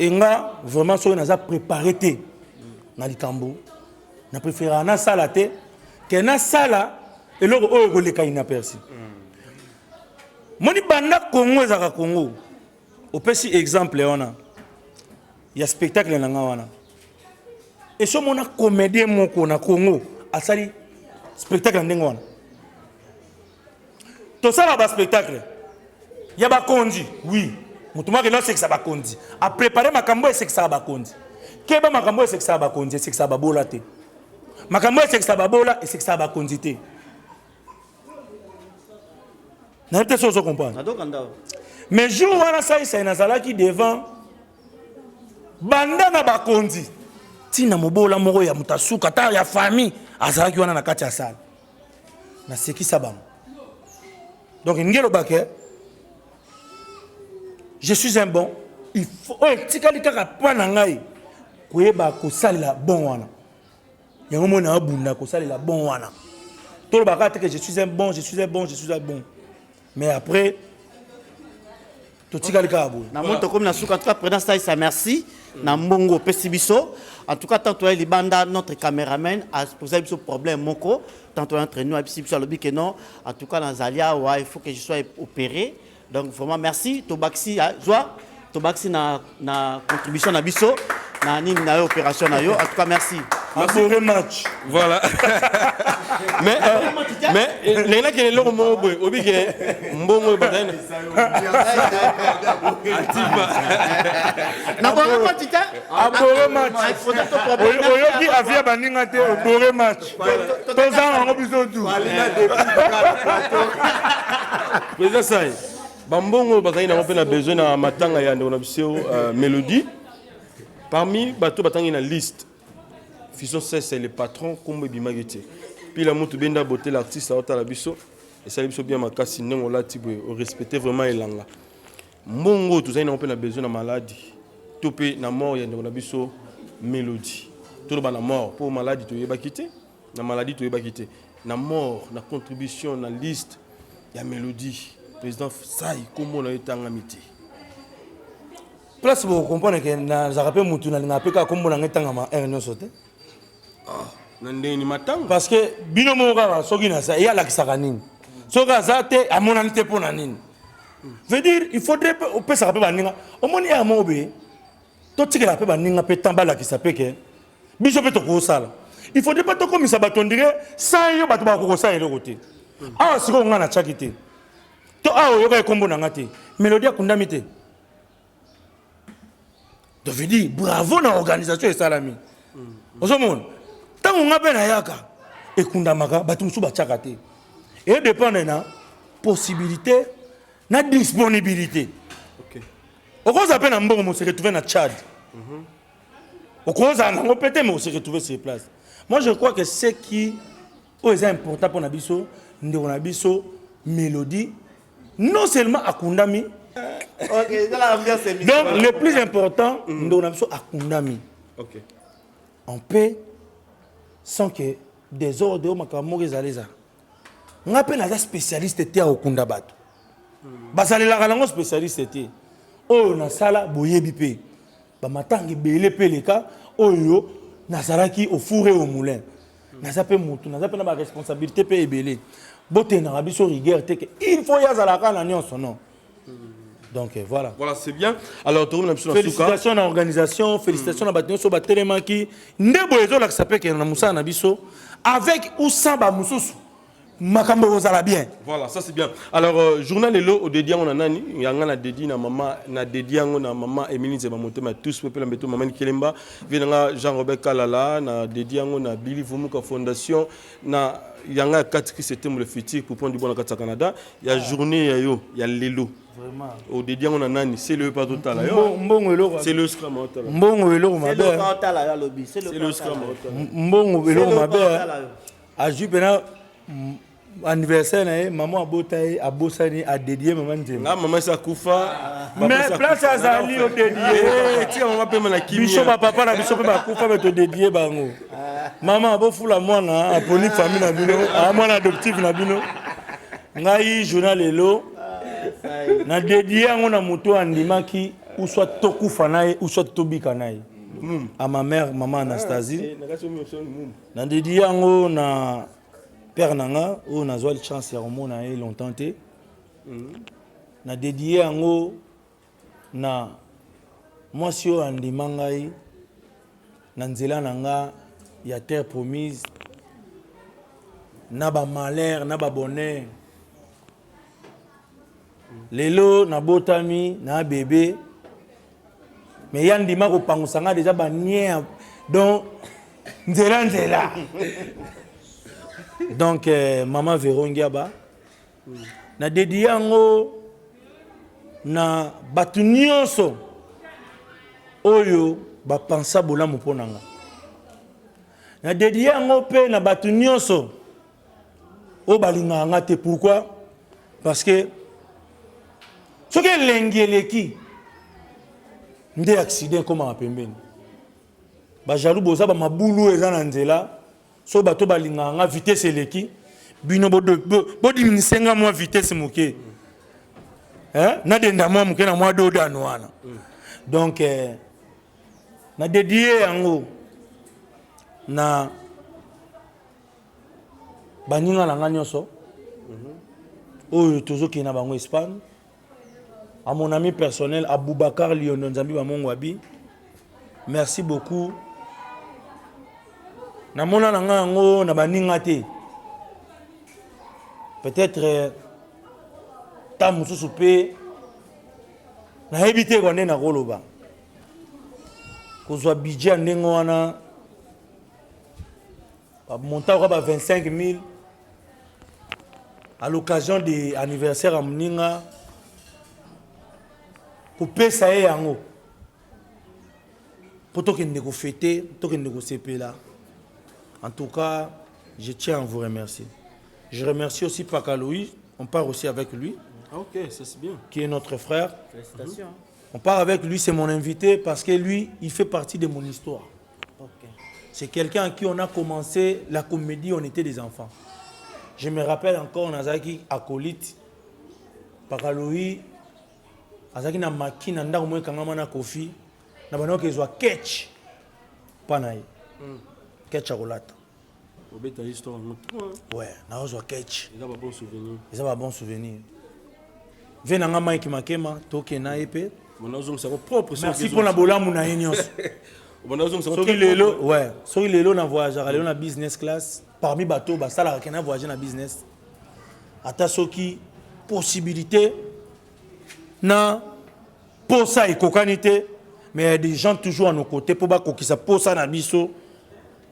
Et nga vraiment so na za préparé té na likambo na préférer na sala té que na sala et loko oyo ko leka ina persi moni banda Congo ezaka Congo au petit exemple wana ya spectacle na nga wana et so mona comédien moko na Congo asali spectacle ndenge wana to sala ba spectacle ya ba kondi oui mutuma ke no sexa ba kondi a préparer makambo sexa ba kondi keba makambo sexa ba kondi sexa ba bola te makambo sexa ba bola et sexa ba kondi te na te so comprendre mais jour wana ça na zala ki devant banda na ba kondi tina mobola moko ya mutasuka ta ya famille azala ki wana na kati ya sala na seki sabam donc ngelo baké je suis un bon il faut tikali kaka pana ngai koyeba ko salela bon wana yango mona abunda ko salela bon wana to ba que je suis un bon mais après to tikali kaka bo na monto comme na souka en tout cas président ça merci na mbongo pesibiso en tout cas tantôt libanda notre caméraman a posé ce problème moko tantôt entre nous pesibiso lobi que non en tout cas dans Zalia ouais il faut que je sois opéré. Donc vraiment merci Tobaxi joie Tobaxi na contribution na biso na nini na opération na yo en tout cas merci. Après match voilà. mais les là qui est là au moment obi que mbongo badane na bon match ta après match oyoki afia baninga te après match toza ngo biso tout président Saï bambongo bazali na pe na besoin na matanga ya ndona biso mélodie parmi bato batangi na liste Fisson c'est le patron comme bimagete puis la mutu benda beauté l'artiste ota la biso et ça biso bien makasi ndongo lati boye o respecter vraiment elanga mbongo tozali na pe na besoin na maladie to pe na mort ya ndona biso mélodie to ba na mort pour maladie to yeba quitter na maladie to yeba quitter na mort na contribution na liste ya mélodie président Saï comment na etanga miti place pour comprendre que na zarape mutu na ngapeka kombo na etanga ma erno sote na ndeni matanga parce que bino moka soki na ça ya la kisakanini soka zate amona nte pona nini veut dire il faudrait au peut ça ba ninga au moni ya mobe to tikela pe ba ninga pe tambala kisapeke biso pe to ko sala il faudrait pas to komisa batondire sans yo bato ba ko sa ele côté ah siko ngana chakite to ah yo ka kombo na ngate mélodie akundami te tu veux dire bravo na organisation et salami ozomona tango ngabe na yaka ekundamaka bato musu batiaka te et dépendre na possibilité na disponibilité okoza pe na mbongo mo se retrouver na Tchad okoza nango pété mais on se retrouver sur place. Moi je crois que ce qui est important pour nabiso ndeko nabiso mélodie non seulement akundami OK, donc le plus important ndeko nabiso akundami on peut sans que des ordres makamoko ezaleza nga pe naza spécialiste te akunda bato basalelaka nango spécialiste te oyo nasala boyebi pe bamatanga ebele pe leka oyo nazalaki au four et au moulin naza pe mutu naza pe na baresponsabilité pe ebele botenaka biso rigueur te ke il faut yazalaka na nyonso non donc voilà c'est bien. Alors félicitations à l'organisation, félicitations à bato nyonso batelemaki nde boye ezolakisa pe ke na mosala na biso avec ou sans bamosusu makambo ozala bien. Voilà, ça c'est bien. Alors journal elo au dédié on a nani yanga na dédié na maman na dédié na maman Émilie Zebamote ma tous peuple mbeto maman Kelemba venanga Jean-Robert Kalala na dédié na Billy Vumuka Fondation na yanga 4 qui c'était le futur pour prendre du bon au Canada. Il y a journée yo, il y a lelo. Vraiment. Au dédié on a nani, c'est le pas total yo. Mbongo elo. C'est le scrum total. Mbongo elo ma belle. C'est le total ya lobby, c'est le scrum total. Mbongo elo ma belle. A jupena anniversaire na maman abotaye abosani a dédié maman nzembo na maman sa kufa mais place azali au dédié ti maman pe na kimi biso papa na biso pe ba kufa be to dédié bango maman abofula mwana aponi famille na bino a mwana adoptif na bino ngai journal elo na dédié yango na moto andimaki ou soit tokufa naye ou soit tobika naye à ma mère maman Anastasie na dédié yango na Père Nanga, on a eu la chance de faire longtemps. Na dédié ango na moi si on dit mangai na nzela nanga ya terre promise na ba malheur na ba bonheur lelo na botami na bébé mais yandi mako pangusanga déjà ba nien donc nzela donc maman Vérongiaba na dédié yango na batu nyonso oyo bapensa bolamu mpo nanga na dédié yango mpe na batu nyonso oyo balingaka nga te. Pourquoi? Parce que soki elengi eleki nde accident ekomaka pembeni bajalou boza bamabulu eza na nzela so bato balingaka nga vitesse eleki bino bodimisenga mwa vitesse moke nadenda mwa moke na mwa dodano wana donc na dédié yango na baninga na nga nyonso oyo tozokende na bango Espagne, à mon ami personnel Aboubakar Lionel Nzambi Bamongwabi, merci beaucoup. Na mona na nga yango na baninga te peut-être ta mususu pe na hebite ko ndena koloba kozwa budget ndenge wana ba monta ko ba 25 000 à l'occasion de anniversaire à Mninga pour pesa yango pour to kende ko fêter to kende ko sepela. En tout cas, je tiens à vous remercier. Je remercie aussi Paka Louis, on part aussi avec lui. Ok, ça c'est bien. Qui est notre frère. Félicitations. On part avec lui, c'est mon invité parce que lui, il fait partie de mon histoire. Okay. C'est quelqu'un à qui on a commencé la comédie, on était des enfants. Je me rappelle encore, Nazaki acolyte, Paka Louis, Nazaki na maki na ndako mwe kangama na kofi, na banoko ezwa ketch, panaï. Ketch chocolate. Obeta histoire. Ouais, na ozwa ketch. Il a pas bon souvenir. Il a pas bon souvenir. Venanga Mike Makema, toke na epé. Merci pour la bolamu na nyonso. Soki lelo, ouais, soki lelo na voyage, lelo na business class, parmi bateau ba sala ka na voyager na business. Ata soki possibilité na posa ekokanité, Mais il y a des gens toujours à nos côtés pour que ça pose ça dans biso,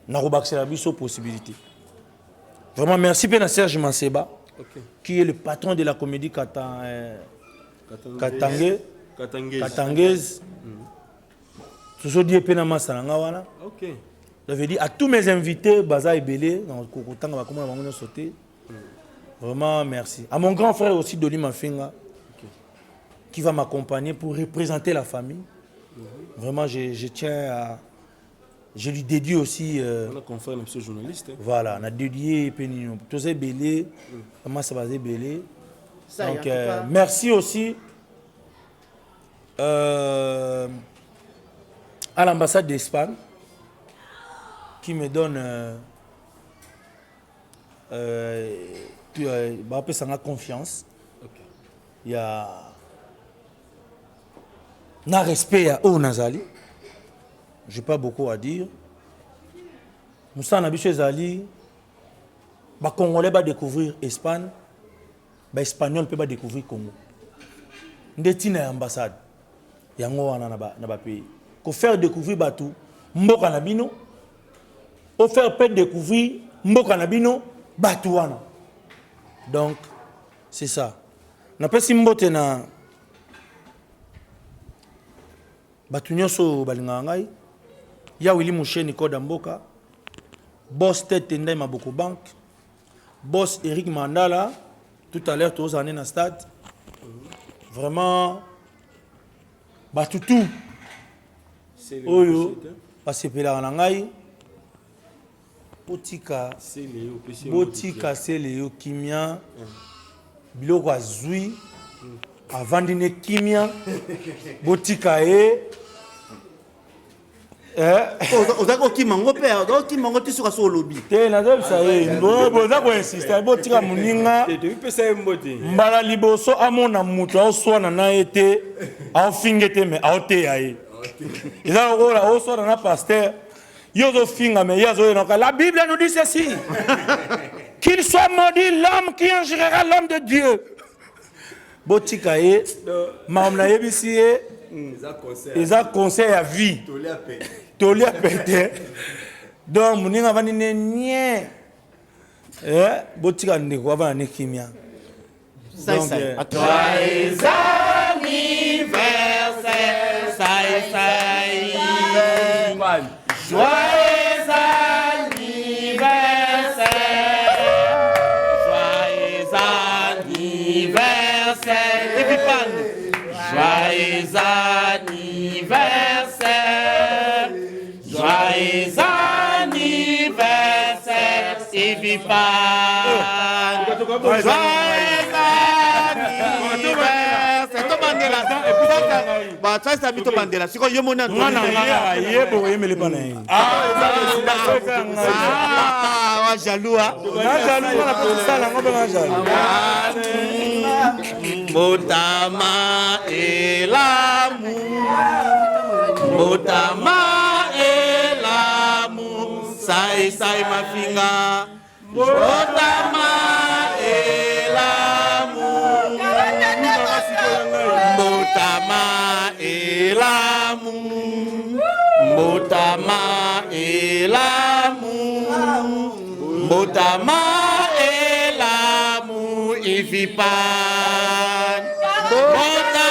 na robaxer la biso possibilité. Vraiment merci à Serge Manseba, qui est le patron de la comédie Katangaise. Toujours dit Penama Salangawana. Ok. Je veux dire à tous mes invités, Baza et Belé, vraiment merci. À mon grand frère aussi, Doli Mafinga, qui va m'accompagner pour représenter la famille. Vraiment, je tiens à. Je lui dédie aussi. On a confrère un journaliste. Voilà, on a dédié Pénino. Tous ces Belé, comment ça va Belé. Donc, merci aussi à l'ambassade d'Espagne qui me donne confiance. Il y a un respect à Nazali. Je n'ai pas beaucoup à dire. Moussa Nabiche Zali, les Congolais vont découvrir l'Espagne, les Espagnols peuvent découvrir le Congo. Ndeti na ambassade yango wana na pays ko faire découvrir batu mboka na bino au faire peut découvrir mboka na bino batu wana. Donc c'est ça na pesi mbote na batu nyonso balinga ngai ya Willy Moucheni Koda Mboka boss tête Ndai Maboko Bank boss Eric Mandala tout à l'heure tous années na stade. Vraiment, Batutu, Oyo, Pasepela Nangai, Botika, Séleo, Kimia, Biloko Azui, Avandine Kimia, Botika Ozako Kimango père, Kimango tu seras sur le lobby. T'es là, ça y est, Bozako insiste, Botika Muninga, Mbala Liboso, Amona Mouta, Oswana na été, en fingete, mais en té. Ils ont là, Oswana na pasteur, Yozo Finga, mais Yazo, la Bible nous dit ceci qu'il soit maudit l'homme qui ingérera l'homme de Dieu. Botika Mamna Yebisi, ils ont conseil à vie. Tolia pété. Donc, mon n'a pas ni rien. Botika ndeko ava na kimia. Joyeux anniversaire, joyeux anniversaire, et puis joyeux anniversaire, joyeux anniversaire, Sivipan. Joyeux anniversaire. Tobandela. Ba ça bito bandela. Siko yo mona Ngana yebo yemele bana. Wa jaloux ah. Na jaloux na petite ngobe na jaloux. Botama et l'amour. Botama et l'amour. Sai ma finga. Botama et l'amour. Botama et l'amour. Botama et l'amour. Botama et l'amour. Il vit pas. Botama